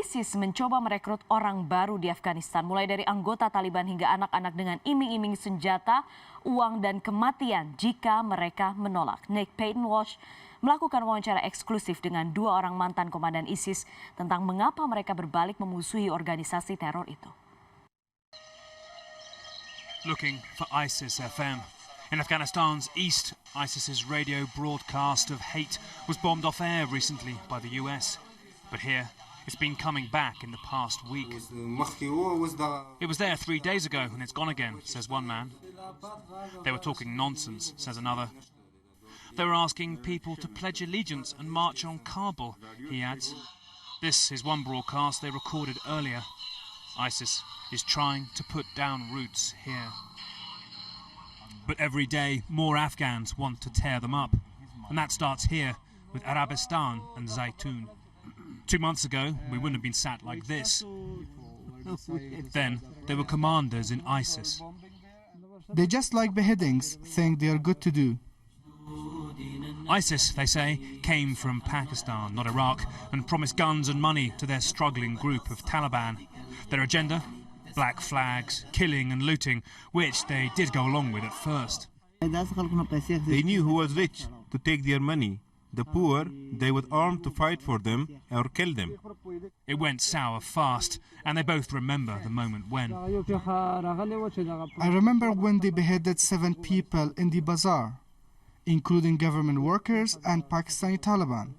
ISIS mencoba merekrut orang baru di Afganistan, mulai dari anggota Taliban hingga anak-anak dengan iming-iming senjata, uang dan kematian jika mereka menolak. Nick Payton Walsh melakukan wawancara eksklusif dengan dua orang mantan komandan ISIS tentang mengapa mereka berbalik memusuhi organisasi teror itu. Looking for ISIS FM. In Afghanistan's east, ISIS's radio broadcast of hate was bombed off air recently by the US. But here, it's been coming back in the past week. It was there 3 days ago and it's gone again, says one man. They were talking nonsense, says another. They were asking people to pledge allegiance and march on Kabul, he adds. This is one broadcast they recorded earlier. ISIS is trying to put down roots here. But every day, more Afghans want to tear them up. And that starts here, with Arabistan and Zaytun. 2 months ago, we wouldn't have been sat like this. Then, there were commanders in ISIS. They just like beheadings, think they are good to do. ISIS, they say, came from Pakistan, not Iraq, and promised guns and money to their struggling group of Taliban. Their agenda? Black flags, killing and looting, which they did go along with at first. They knew who was rich to take their money. The poor, they would arm to fight for them or kill them. It went sour fast, and they both remember the moment when. I remember when they beheaded 7 people in the bazaar, including government workers and Pakistani Taliban.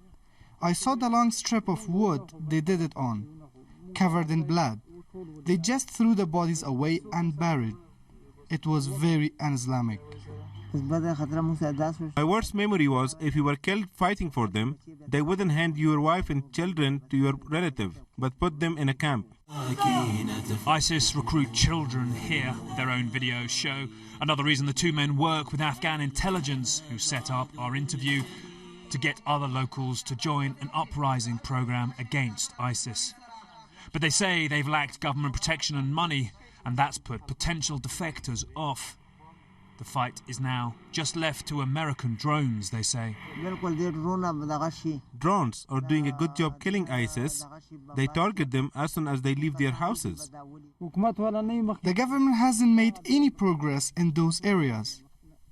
I saw the long strip of wood they did it on, covered in blood. They just threw the bodies away and buried. It was very un-Islamic. My worst memory was if you were killed fighting for them, they wouldn't hand your wife and children to your relative, but put them in a camp. ISIS recruit children here, their own videos show. Another reason the two men work with Afghan intelligence, who set up our interview, to get other locals to join an uprising program against ISIS. But they say they've lacked government protection and money, and that's put potential defectors off. The fight is now just left to American drones, they say. Drones are doing a good job killing ISIS. They target them as soon as they leave their houses. The government hasn't made any progress in those areas.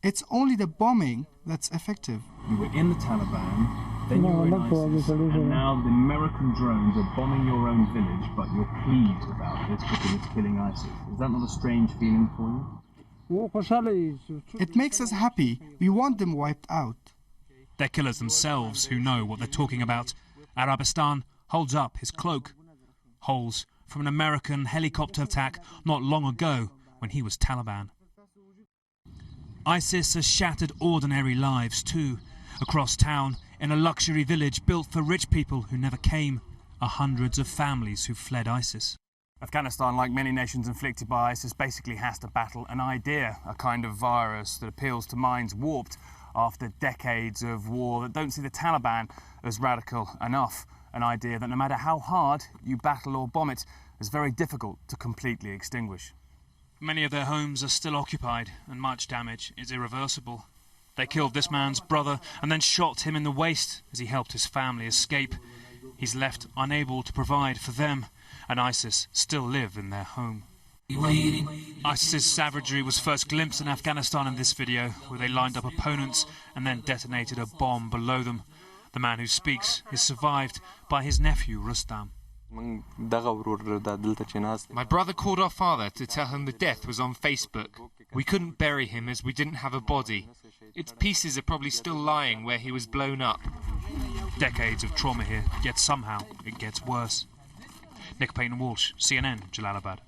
It's only the bombing that's effective. You were in the Taliban, then you were in ISIS, and now the American drones are bombing your own village, but you're pleased about this because it's killing ISIS. Is that not a strange feeling for you? It makes us happy. We want them wiped out. They're killers themselves who know what they're talking about. Arabistan holds up his cloak. Holes from an American helicopter attack not long ago when he was Taliban. ISIS has shattered ordinary lives too. Across town, in a luxury village built for rich people who never came, are hundreds of families who fled ISIS. Afghanistan, like many nations inflicted by ISIS, basically has to battle an idea, a kind of virus that appeals to minds warped after decades of war that don't see the Taliban as radical enough. An idea that no matter how hard you battle or bomb it, is very difficult to completely extinguish. Many of their homes are still occupied and much damage is irreversible. They killed this man's brother and then shot him in the waist as he helped his family escape. He's left unable to provide for them, and ISIS still live in their home. ISIS's savagery was first glimpsed in Afghanistan in this video, where they lined up opponents and then detonated a bomb below them. The man who speaks is survived by his nephew Rustam. My brother called our father to tell him the death was on Facebook. We couldn't bury him as we didn't have a body. Its pieces are probably still lying where he was blown up. Decades of trauma here, yet somehow it gets worse. Nick Payton Walsh, CNN, Jalalabad.